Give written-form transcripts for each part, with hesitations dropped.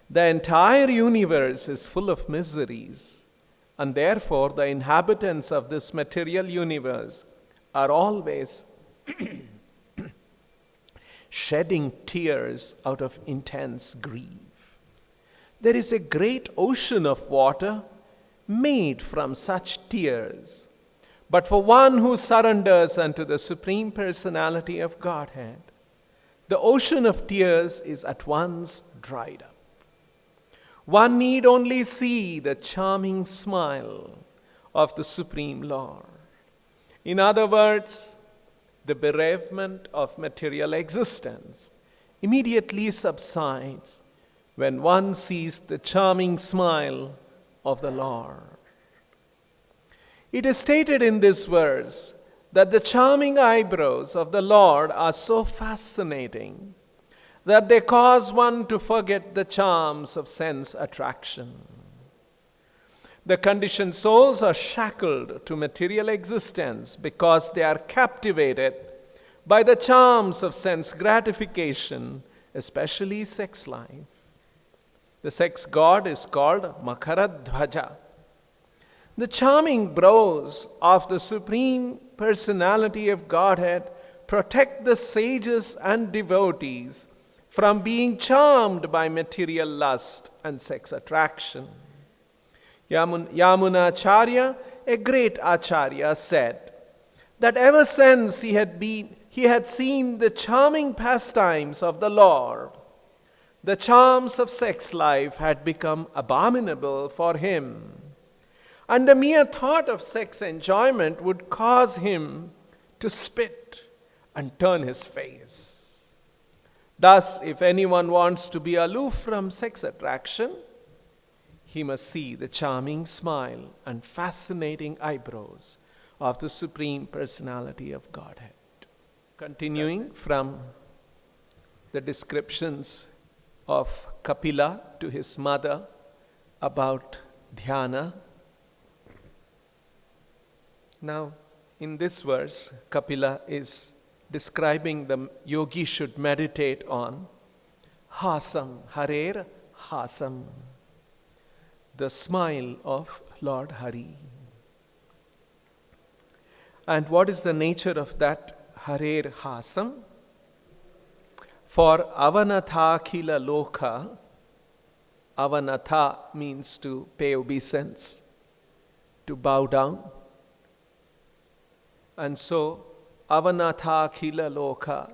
The entire universe is full of miseries, and therefore the inhabitants of this material universe are always shedding tears out of intense grief. There is a great ocean of water made from such tears. But for one who surrenders unto the Supreme Personality of Godhead, the ocean of tears is at once dried up. One need only see the charming smile of the Supreme Lord. In other words, the bereavement of material existence immediately subsides when one sees the charming smile of the Lord. It is stated in this verse that the charming eyebrows of the Lord are so fascinating that they cause one to forget the charms of sense attraction. The conditioned souls are shackled to material existence because they are captivated by the charms of sense gratification, especially sex life. The sex god is called Makaradhvaja. The charming brows of the Supreme Personality of Godhead protect the sages and devotees from being charmed by material lust and sex attraction. Yamunacharya, a great acharya, said that ever since he had seen the charming pastimes of the Lord, the charms of sex life had become abominable for him. And the mere thought of sex enjoyment would cause him to spit and turn his face. Thus, if anyone wants to be aloof from sex attraction, he must see the charming smile and fascinating eyebrows of the Supreme Personality of Godhead. Continuing from the descriptions of Kapila to his mother about dhyana. Now, in this verse, Kapila is describing the yogi should meditate on hasam, harer hasam, the smile of Lord Hari. And what is the nature of that harer hasam? For avanatha khila loka, avanatha means to pay obeisance, to bow down. And so, avanatha khila loka,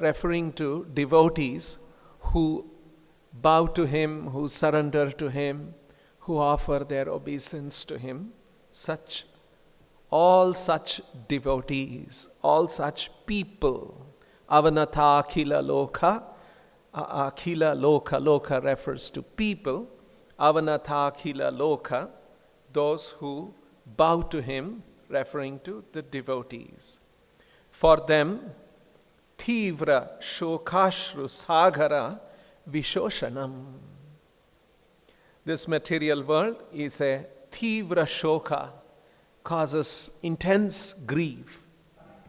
referring to devotees who bow to him, who surrender to him, who offer their obeisance to him, all such devotees, all such people, avanatha khila loka, akhila loka, loka refers to people, avanatha khila loka, those who bow to him, referring to the devotees. For them, thivra shokashru sagara vishoshanam. This material world is a thivra shoka, causes intense grief.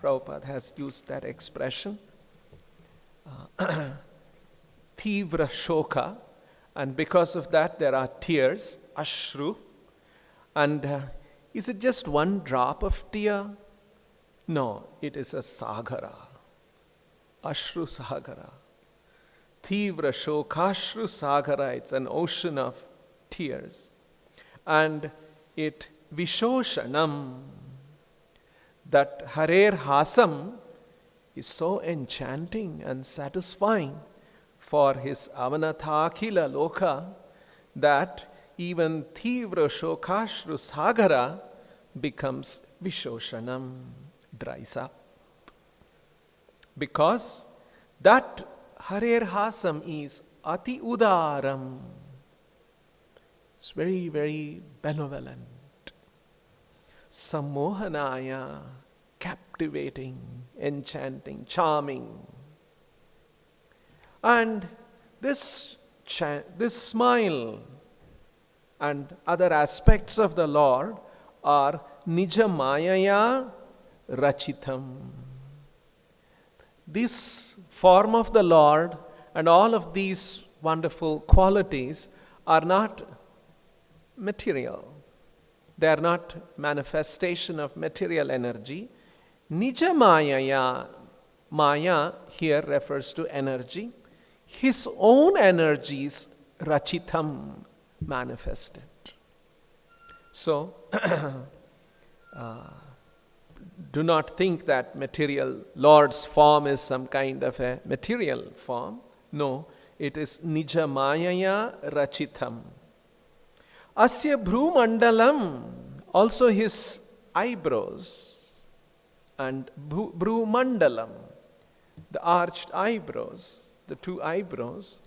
Prabhupada has used that expression. Thivra shoka, and because of that there are tears, ashru, and is it just one drop of tear? No, it is a sagara. Ashru sagara. Thivra shokashru sagara, it's an ocean of tears. And it vishoshanam, that harer hasam is so enchanting and satisfying for his avanatha khila loka that even thivra shokashru sagara becomes vishoshanam, dries up. Because that harer hasam is ati udaram. It's very, very benevolent. Sammohanaya, captivating, enchanting, charming. And this smile and other aspects of the Lord are nija mayaya rachitam. This form of the Lord and all of these wonderful qualities are not material. They are not manifestation of material energy. Nija Mayaya, Maya here refers to energy. His own energies, Rachitam, manifested. So, do not think that material Lord's form is some kind of a material form. No, it is Nija Mayaya Rachitam. Asya Bhru Mandalam, also his eyebrows, and Bhru Mandalam, the arched eyebrows, the two eyebrows,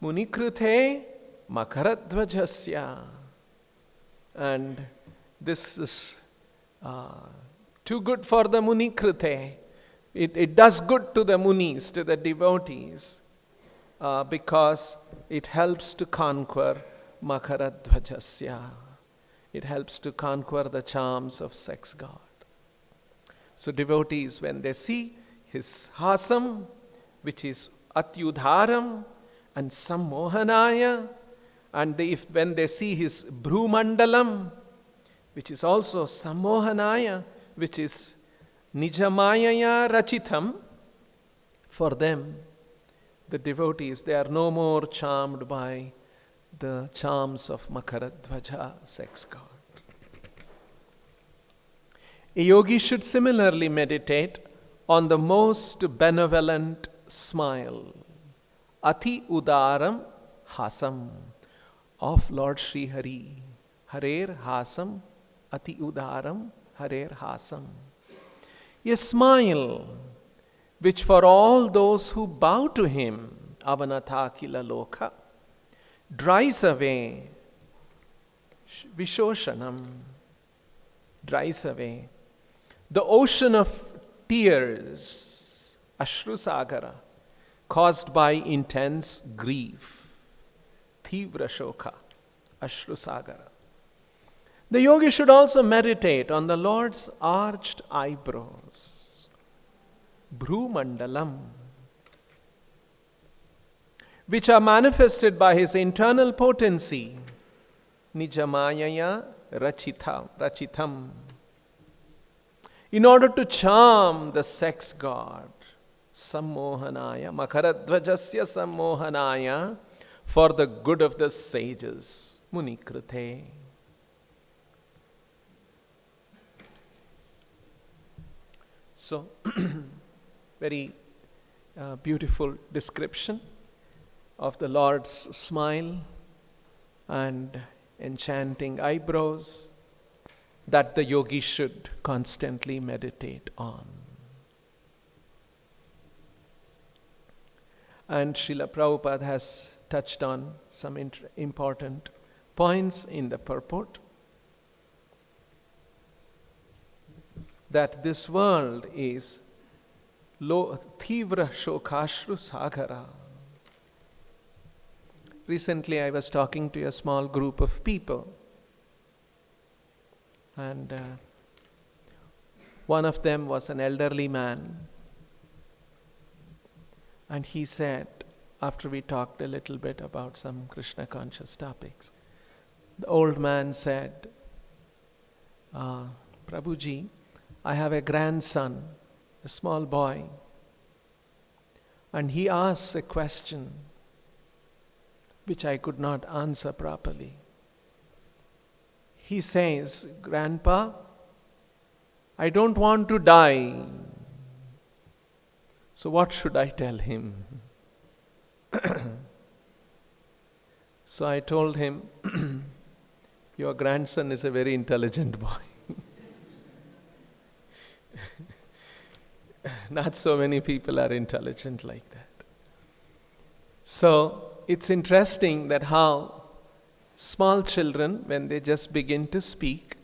Munikrute Makaradvajasya. And this is too good for the Munikrute. It does good to the Munis, to the devotees, because it helps to conquer Makaradvajasya. It helps to conquer the charms of sex god. So devotees, when they see his hasam, which is atyudharam and sammohanaya, and when they see his bhrumandalam, which is also sammohanaya, which is nijamayaya rachitam, for them, the devotees, they are no more charmed by the charms of Makaradvaja, sex god. A yogi should similarly meditate on the most benevolent smile, Ati Udaram Hasam, of Lord Sri Hari. Harer Hasam, Ati Udaram, Harer Hasam. A smile which for all those who bow to him, Avanatha Kila Loka, dries away, Vishoshanam, dries away the ocean of tears, Ashrusagara, caused by intense grief, Thivra Shoka, Ashrusagara. The yogi should also meditate on the Lord's arched eyebrows, Bhrumandalam, which are manifested by his internal potency, Nijamayaya Rachitam, in order to charm the sex god, Sammohanaya, Makaradvajasya Sammohanaya, for the good of the sages, Munikrite. So, very beautiful description of the Lord's smile and enchanting eyebrows that the yogi should constantly meditate on. And Srila Prabhupada has touched on some important points in the purport. That this world is Thivra Shokashru Sagara. Recently I was talking to a small group of people, and one of them was an elderly man, and he said, after we talked a little bit about some Krishna conscious topics, the old man said, Prabhuji, I have a grandson, a small boy, and he asks a question which I could not answer properly. He says, Grandpa, I don't want to die. So what should I tell him? So I told him, your grandson is a very intelligent boy. Not so many people are intelligent like that. So it's interesting that how small children, when they just begin to speak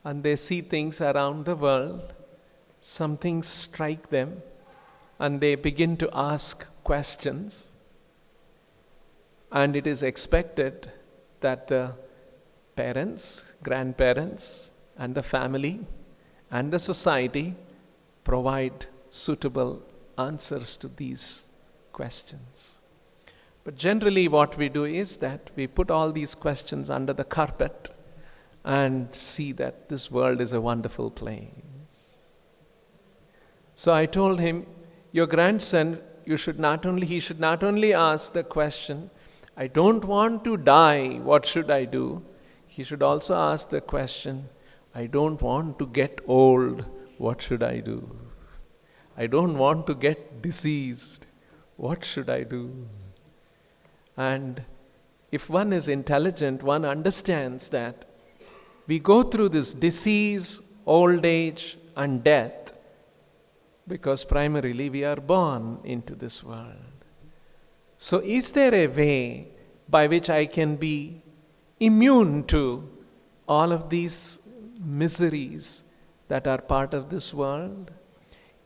and they see things around the world, some things strike them and they begin to ask questions. And it is expected that the parents, grandparents, and the family and the society provide suitable answers to these questions. But generally what we do is that we put all these questions under the carpet and see that this world is a wonderful place. So I told him, your grandson, he should not only ask the question, I don't want to die, what should I do? He should also ask the question, I don't want to get old, what should I do? I don't want to get diseased, what should I do? And if one is intelligent, one understands that we go through this disease, old age, and death because primarily we are born into this world. So is there a way by which I can be immune to all of these miseries that are part of this world?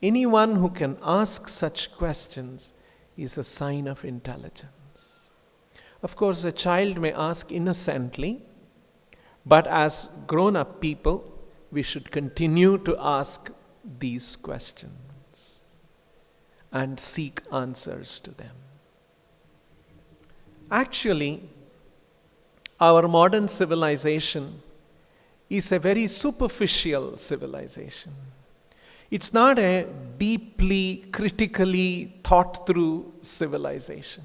Anyone who can ask such questions is a sign of intelligence. Of course, a child may ask innocently, but as grown-up people, we should continue to ask these questions and seek answers to them. Actually, our modern civilization is a very superficial civilization. It's not a deeply, critically thought through civilization.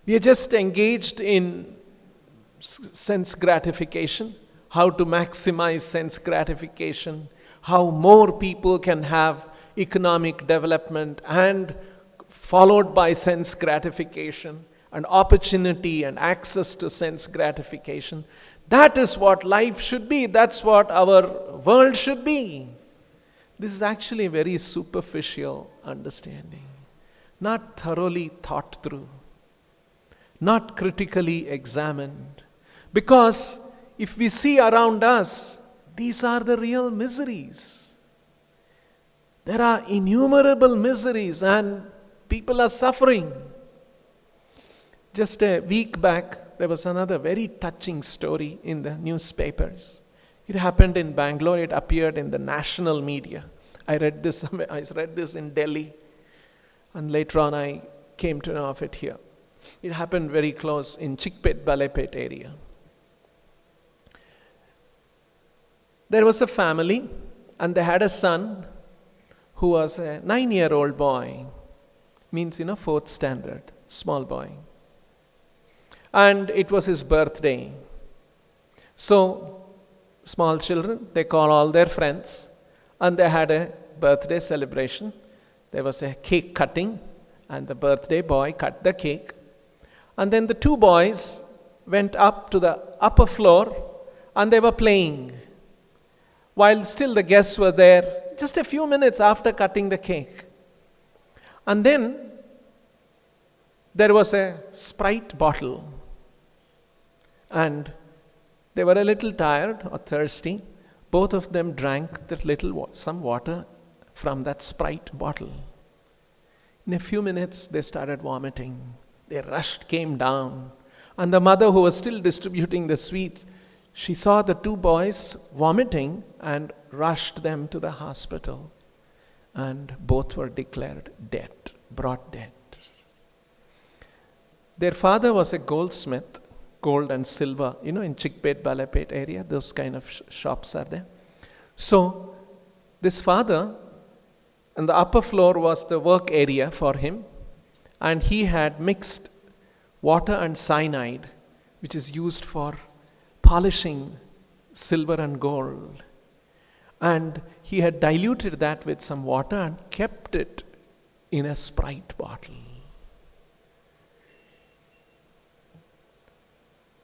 We are just engaged in sense gratification, how to maximize sense gratification, how more people can have economic development and followed by sense gratification and opportunity and access to sense gratification. That is what life should be. That's what our world should be. This is actually a very superficial understanding, not thoroughly thought through, not critically examined. Because if we see around us, these are the real miseries. There are innumerable miseries and people are suffering. Just a week back, there was another very touching story in the newspapers. It happened in Bangalore. It appeared in the national media. I read this in Delhi, and later on I came to know of it here. It happened very close in Balapet area. There was a family, and they had a son who was a 9-year-old boy, means, 4th standard, small boy. And it was his birthday. So, small children, they call all their friends, and they had a birthday celebration. There was a cake cutting, and the birthday boy cut the cake. And then the two boys went up to the upper floor, and they were playing. While still the guests were there, just a few minutes after cutting the cake. And then there was a Sprite bottle. And they were a little tired or thirsty. Both of them drank some water from that Sprite bottle. In a few minutes, they started vomiting. They came down. And the mother, who was still distributing the sweets, she saw the two boys vomiting and rushed them to the hospital. And both were declared dead, brought dead. Their father was a goldsmith, gold and silver, in Chickpet, Balapet area, those kind of shops are there. So, this father, and the upper floor was the work area for him, and he had mixed water and cyanide, which is used for polishing silver and gold. And he had diluted that with some water and kept it in a Sprite bottle.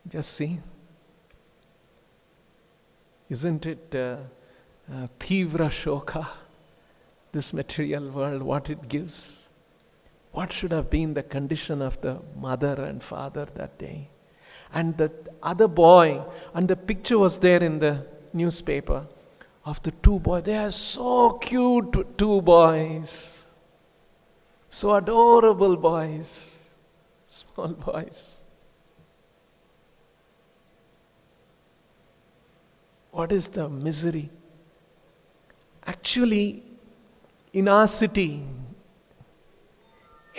Just see. Isn't it Thivra Shoka, this material world, what it gives? What should have been the condition of the mother and father that day? And the other boy, and the picture was there in the newspaper of the two boys. They are so cute, two boys. So adorable boys. Small boys. What is the misery? Actually, in our city,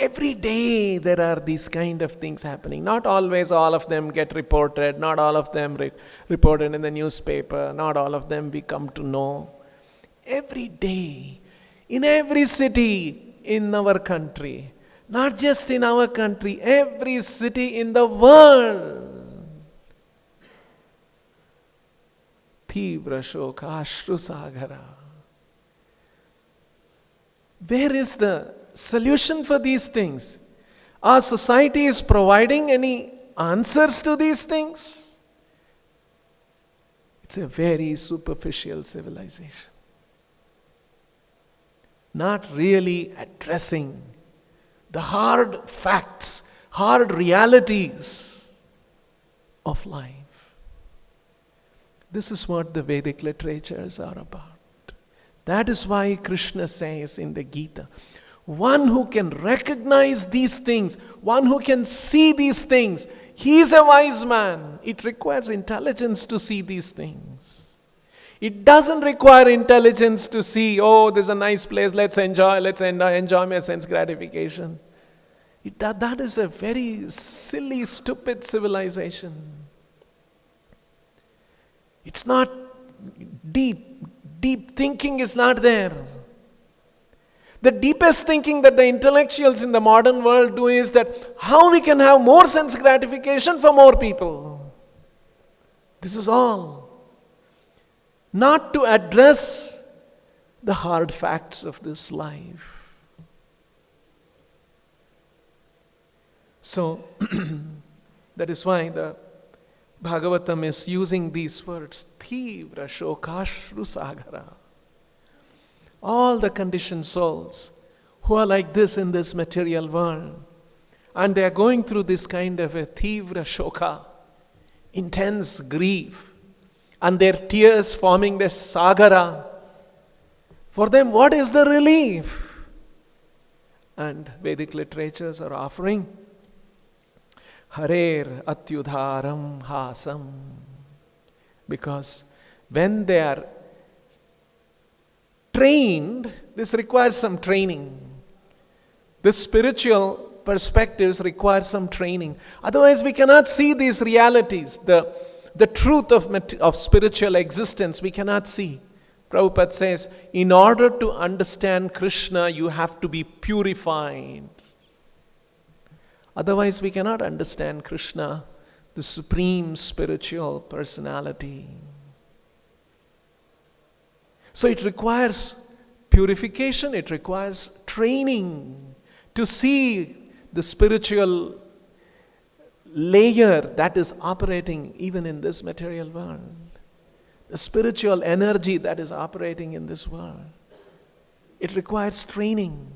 Every day there are these kind of things happening. Not always all of them get reported, not all of them reported in the newspaper, not all of them we come to know. Every day, in every city in our country, not just in our country, every city in the world. Tivra shoka ashru sagara. Where is the solution for these things? Our society is providing any answers to these things? It's a very superficial civilization. Not really addressing the hard facts, hard realities of life. This is what the Vedic literatures are about. That is why Krishna says in the Gita, one who can recognize these things, one who can see these things, he is a wise man. It requires intelligence to see these things. It doesn't require intelligence to see, oh, there's a nice place, let's enjoy my sense gratification. That is a very silly, stupid civilization. It's not deep. Deep thinking is not there. The deepest thinking that the intellectuals in the modern world do is that how we can have more sense gratification for more people. This is all. Not to address the hard facts of this life. So, that is why the Bhagavatam is using these words, Tivra shokashru sagara. All the conditioned souls who are like this in this material world, and they are going through this kind of a Tivra shoka, intense grief, and their tears forming the sagara. For them, what is the relief? And Vedic literatures are offering Harer atyudharam hasam. Because when they are trained, this requires some training. This spiritual perspectives require some training. Otherwise we cannot see these realities. The truth of spiritual existence we cannot see. Prabhupada says, in order to understand Krishna, you have to be purified. Otherwise, we cannot understand Krishna, the supreme spiritual personality. So it requires purification, it requires training to see the spiritual layer that is operating even in this material world. The spiritual energy that is operating in this world. It requires training.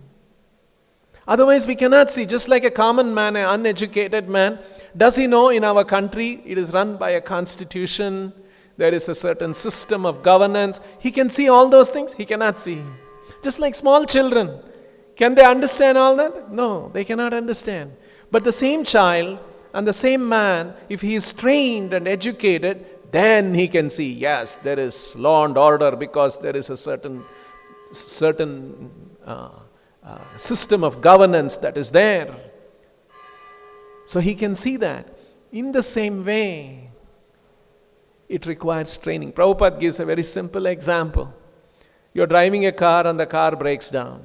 Otherwise we cannot see, just like a common man, an uneducated man, does he know in our country it is run by a constitution, there is a certain system of governance. He can see all those things? He cannot see. Just like small children. Can they understand all that? No, they cannot understand. But the same child and the same man, if he is trained and educated, then he can see, yes, there is law and order because there is a certain system of governance that is there. So he can see that. In the same way, it requires training. Prabhupada gives a very simple example. You're driving a car and the car breaks down.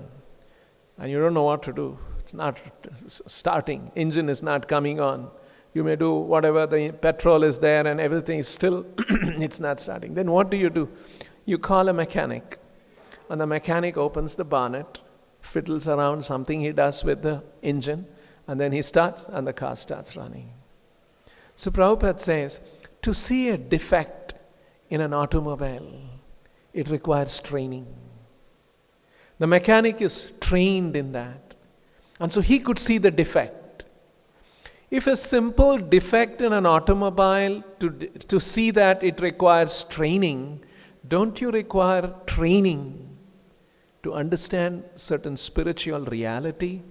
And you don't know what to do. It's not starting. Engine is not coming on. You may do whatever, the petrol is there and everything is still, it's not starting. Then what do? You call a mechanic. And the mechanic opens the bonnet, fiddles around something he does with the engine, and then he starts and the car starts running. So Prabhupada says, to see a defect in an automobile, it requires training. The mechanic is trained in that. And so he could see the defect. If a simple defect in an automobile, to see that it requires training, don't you require training to understand certain spiritual reality,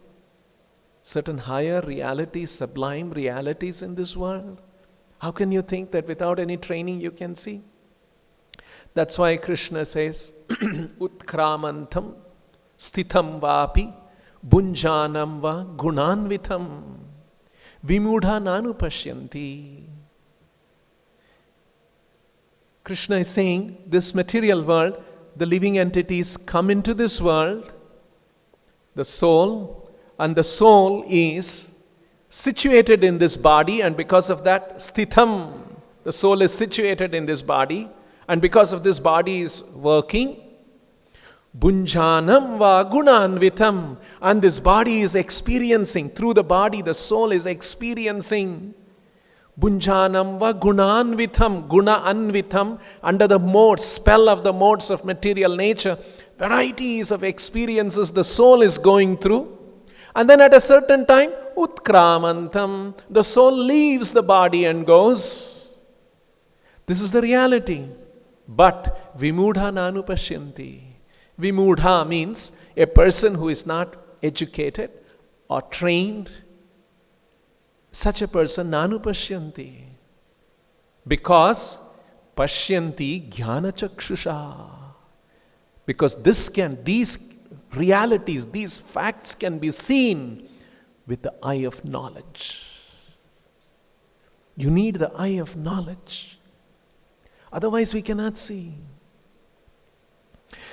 certain higher realities, sublime realities in this world? How can you think that without any training you can see? That's why Krishna says, Utkramantam sthitham vapi Bunjanam va gunanvitam vimudha nanu pashyanti. Krishna is saying this material world, the living entities come into this world, the soul, and the soul is situated in this body, and because of that, sthitham, the soul is situated in this body, and because of this body is working. Bunjanam va gunanvitam, and this body is experiencing, through the body the soul is experiencing. Bunjanam va gunanvitam, guna anvitam, under the modes, spell of the modes of material nature, varieties of experiences the soul is going through. And then at a certain time, utkramantam, the soul leaves the body and goes. This is the reality. But vimudha nanu pashyanti. Vimudha means a person who is not educated or trained. Such a person nanu pashyanti. Because pashyanti jnana chakshusha. Because these realities, these facts can be seen with the eye of knowledge. You need the eye of knowledge. Otherwise we cannot see.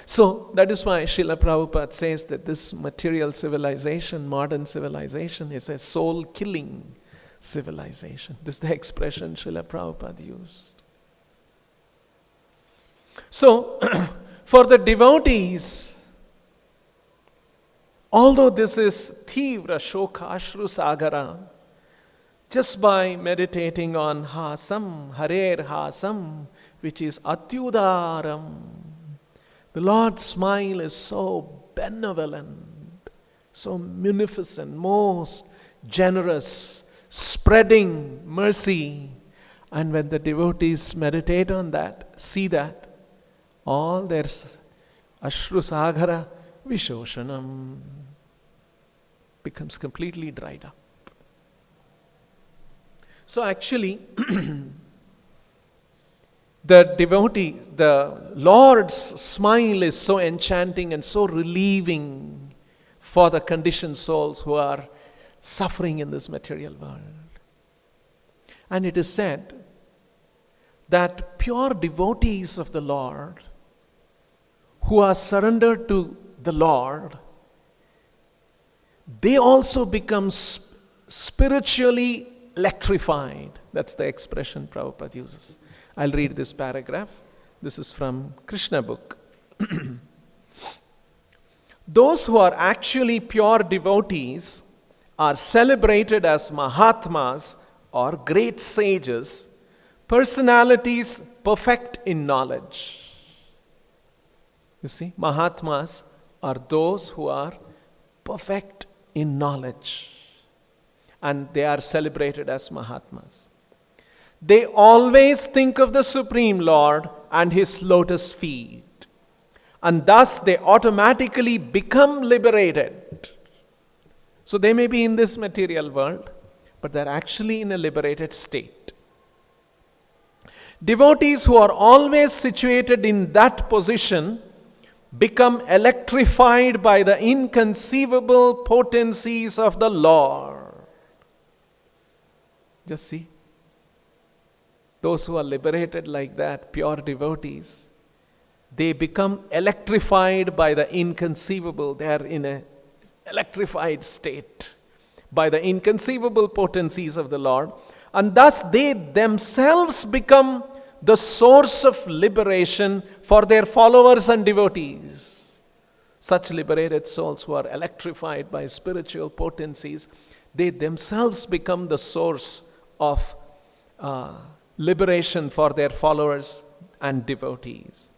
So that is why Srila Prabhupada says that this material civilization, modern civilization, is a soul-killing civilization. This is the expression Srila Prabhupada used. So, for the devotees, although this is Tivra Shoka Ashru Sagara, just by meditating on Hasam, Harer Hasam, which is Atyudaram, the Lord's smile is so benevolent, so munificent, most generous, spreading mercy. And when the devotees meditate on that, see that, all their Ashru Sagara Vishoshanam becomes completely dried up. So actually, the Lord's smile is so enchanting and so relieving for the conditioned souls who are suffering in this material world. And it is said that pure devotees of the Lord who are surrendered to the Lord, they also become spiritually electrified. That's the expression Prabhupada uses. I'll read this paragraph. This is from Krishna book. Those who are actually pure devotees are celebrated as Mahatmas or great sages, personalities perfect in knowledge. You see, Mahatmas are those who are perfect in knowledge, and they are celebrated as Mahatmas. They always think of the Supreme Lord and His lotus feet, and thus they automatically become liberated. So they may be in this material world, but they're actually in a liberated state. Devotees who are always situated in that position become electrified by the inconceivable potencies of the Lord. Just see. Those who are liberated like that, pure devotees, they become electrified by the inconceivable. They are in an electrified state by the inconceivable potencies of the Lord, and thus they themselves become the source of liberation for their followers and devotees. Such liberated souls who are electrified by spiritual potencies, they themselves become the source of liberation for their followers and devotees.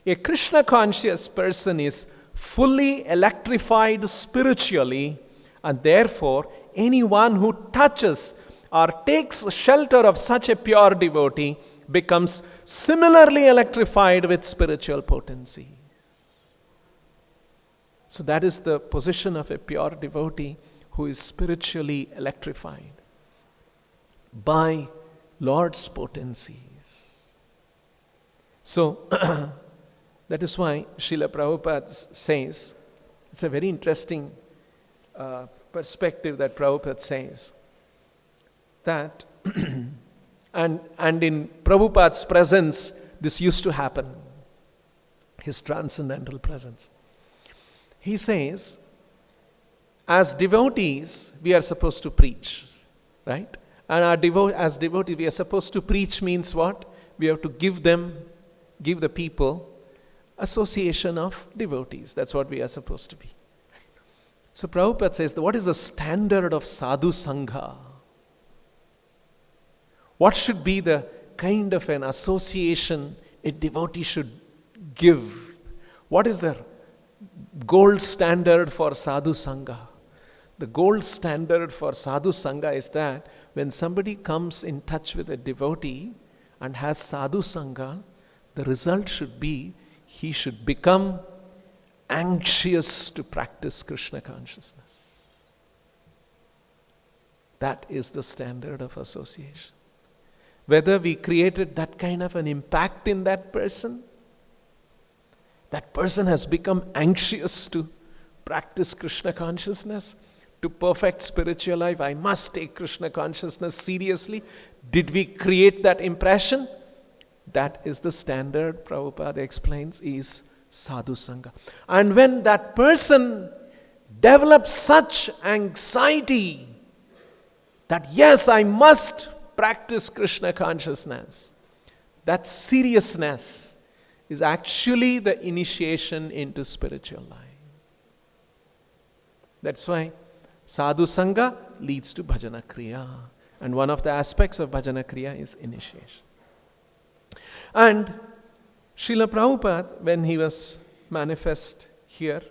A Krishna conscious person is fully electrified spiritually, and therefore anyone who touches or takes shelter of such a pure devotee becomes similarly electrified with spiritual potency. So that is the position of a pure devotee who is spiritually electrified by Lord's potencies. So that is why Srila Prabhupada says, it's a very interesting perspective that Prabhupada says that, and in Prabhupada's presence, this used to happen, his transcendental presence. He says, as devotees, we are supposed to preach, right? And as devotees, we are supposed to preach means what? We have to give the people association of devotees. That's what we are supposed to be. So Prabhupada says, what is the standard of sadhu sangha? What should be the kind of an association a devotee should give? What is the gold standard for sadhu sangha? The gold standard for sadhu sangha is that when somebody comes in touch with a devotee and has sadhu sangha, the result should be he should become anxious to practice Krishna consciousness. That is the standard of association. Whether we created that kind of an impact in that person has become anxious to practice Krishna consciousness, to perfect spiritual life. I must take Krishna consciousness seriously. Did we create that impression? That is the standard, Prabhupada explains, is sadhu sangha. And when that person develops such anxiety that yes, I must practice Krishna consciousness, that seriousness is actually the initiation into spiritual life. That's why sadhu sangha leads to bhajana kriya. And one of the aspects of bhajana kriya is initiation. And Srila Prabhupada, when he was manifest here,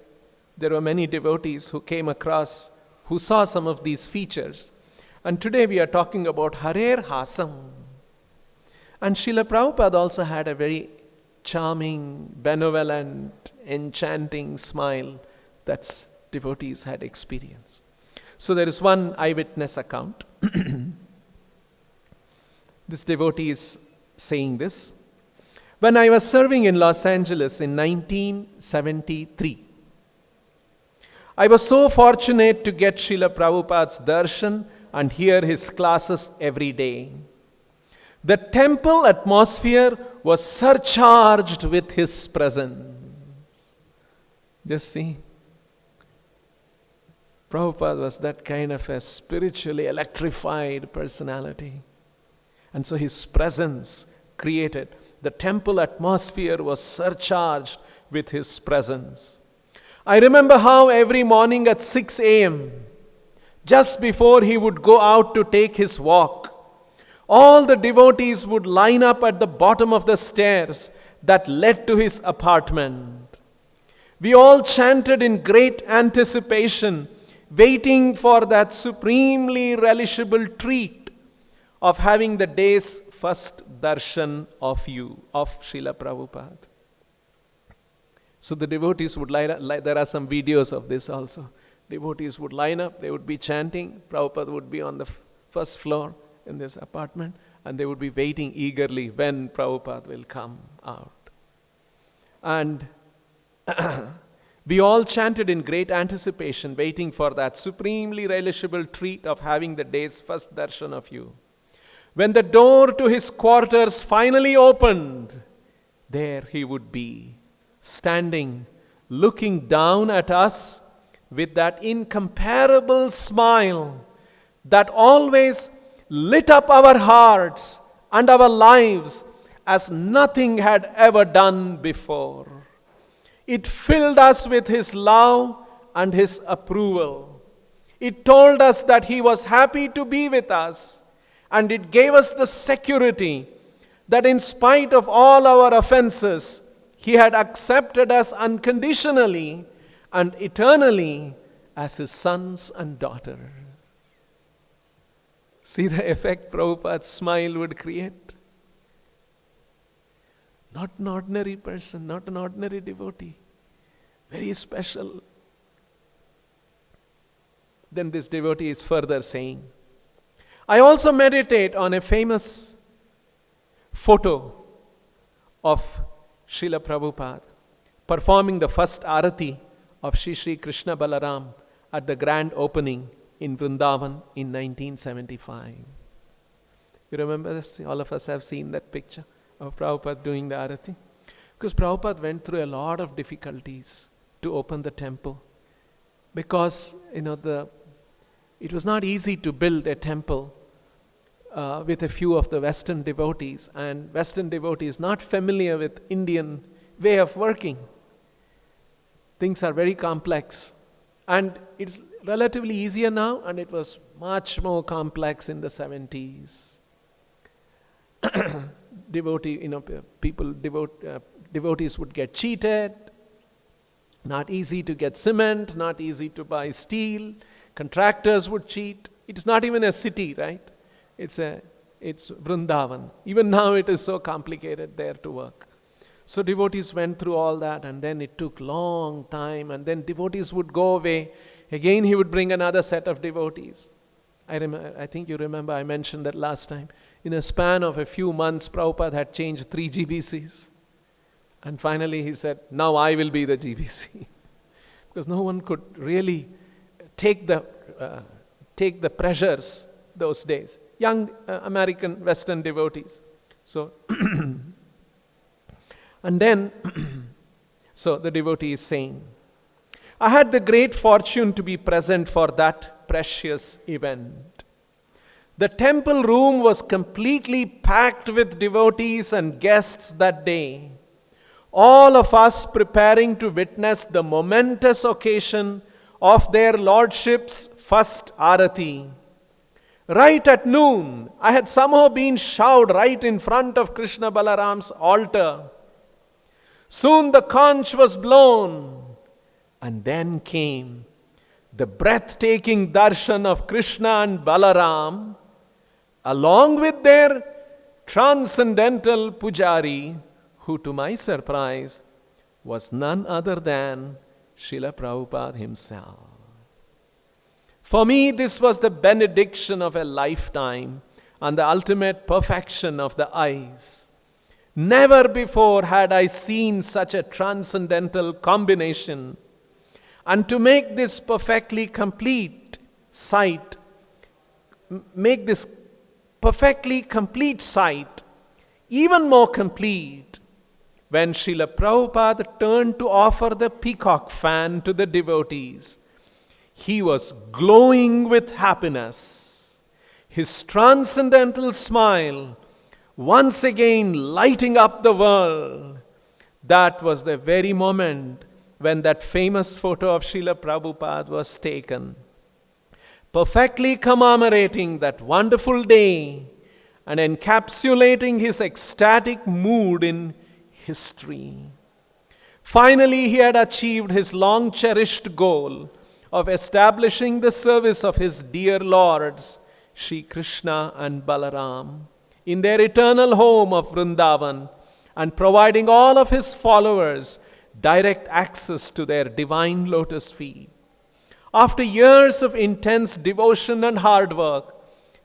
there were many devotees who came across, who saw some of these features. And today we are talking about Harer Hasam. And Srila Prabhupada also had a very charming, benevolent, enchanting smile that devotees had experienced. So there is one eyewitness account. This devotee is saying this. When I was serving in Los Angeles in 1973, I was so fortunate to get Srila Prabhupada's darshan and hear his classes every day. The temple atmosphere was surcharged with his presence. Just see. Prabhupada was that kind of a spiritually electrified personality. And so his presence created. The temple atmosphere was surcharged with his presence. I remember how every morning at 6 a.m., just before he would go out to take his walk, all the devotees would line up at the bottom of the stairs that led to his apartment. We all chanted in great anticipation, waiting for that supremely relishable treat of having the day's first darshan of you, of Srila Prabhupada. So the devotees would line up, there are some videos of this also. Devotees would line up, they would be chanting, Prabhupada would be on the first floor in this apartment, and they would be waiting eagerly when Prabhupada will come out. And we all chanted in great anticipation, waiting for that supremely relishable treat of having the day's first darshan of you. When the door to his quarters finally opened, there he would be, standing, looking down at us with that incomparable smile that always lit up our hearts and our lives as nothing had ever done before. It filled us with his love and his approval. It told us that he was happy to be with us. And it gave us the security that in spite of all our offenses, he had accepted us unconditionally and eternally as his sons and daughters. See the effect Prabhupada's smile would create? Not an ordinary person, not an ordinary devotee. Very special. Then this devotee is further saying, I also meditate on a famous photo of Srila Prabhupada performing the first arati of Shri Krishna Balaram at the grand opening in Vrindavan in 1975. You remember this? All of us have seen that picture of Prabhupada doing the arati. Because Prabhupada went through a lot of difficulties to open the temple. Because, it was not easy to build a temple with a few of the Western devotees. And Western devotees not familiar with Indian way of working. Things are very complex. And it's relatively easier now, and it was much more complex in the 70s. Devotees would get cheated. Not easy to get cement, not easy to buy steel. Contractors would cheat. It's not even a city, right? It's Vrindavan. Even now it is so complicated there to work. So devotees went through all that, and then it took long time, and then devotees would go away. Again he would bring another set of devotees. I think you remember I mentioned that last time. In a span of a few months, Prabhupada had changed 3 GBCs. And finally he said, now I will be the GBC. Because no one could really take the pressures those days. Young American Western devotees. So, and then, so the devotee is saying, I had the great fortune to be present for that precious event. The temple room was completely packed with devotees and guests that day. All of us preparing to witness the momentous occasion of their lordships' first arati. Right at noon, I had somehow been shoved right in front of Krishna Balaram's altar. Soon the conch was blown, and then came the breathtaking darshan of Krishna and Balaram, along with their transcendental pujari, who to my surprise was none other than Srila Prabhupada himself. For me, this was the benediction of a lifetime and the ultimate perfection of the eyes. Never before had I seen such a transcendental combination. And to make this perfectly complete sight, even more complete, when Srila Prabhupada turned to offer the peacock fan to the devotees, he was glowing with happiness. His transcendental smile once again lighting up the world. That was the very moment when that famous photo of Srila Prabhupada was taken, perfectly commemorating that wonderful day and encapsulating his ecstatic mood in history. Finally, he had achieved his long-cherished goal of establishing the service of his dear lords, Sri Krishna and Balaram, in their eternal home of Vrindavan, and providing all of his followers direct access to their divine lotus feet. After years of intense devotion and hard work,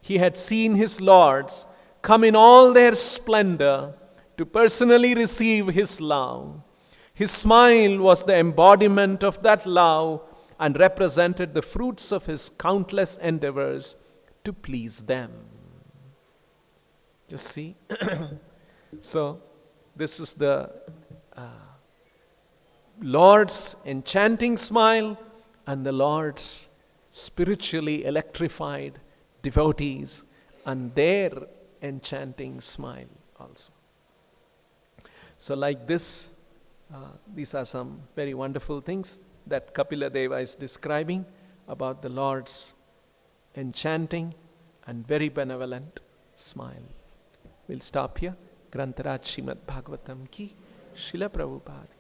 he had seen his lords come in all their splendor to personally receive his love. His smile was the embodiment of that love and represented the fruits of his countless endeavors to please them. Just see? So, this is the Lord's enchanting smile and the Lord's spiritually electrified devotees and their enchanting smile also. So like this, these are some very wonderful things that Kapila Deva is describing about the Lord's enchanting and very benevolent smile. We'll stop here. Grantaraj Srimad Bhagavatam ki Srila Prabhupada.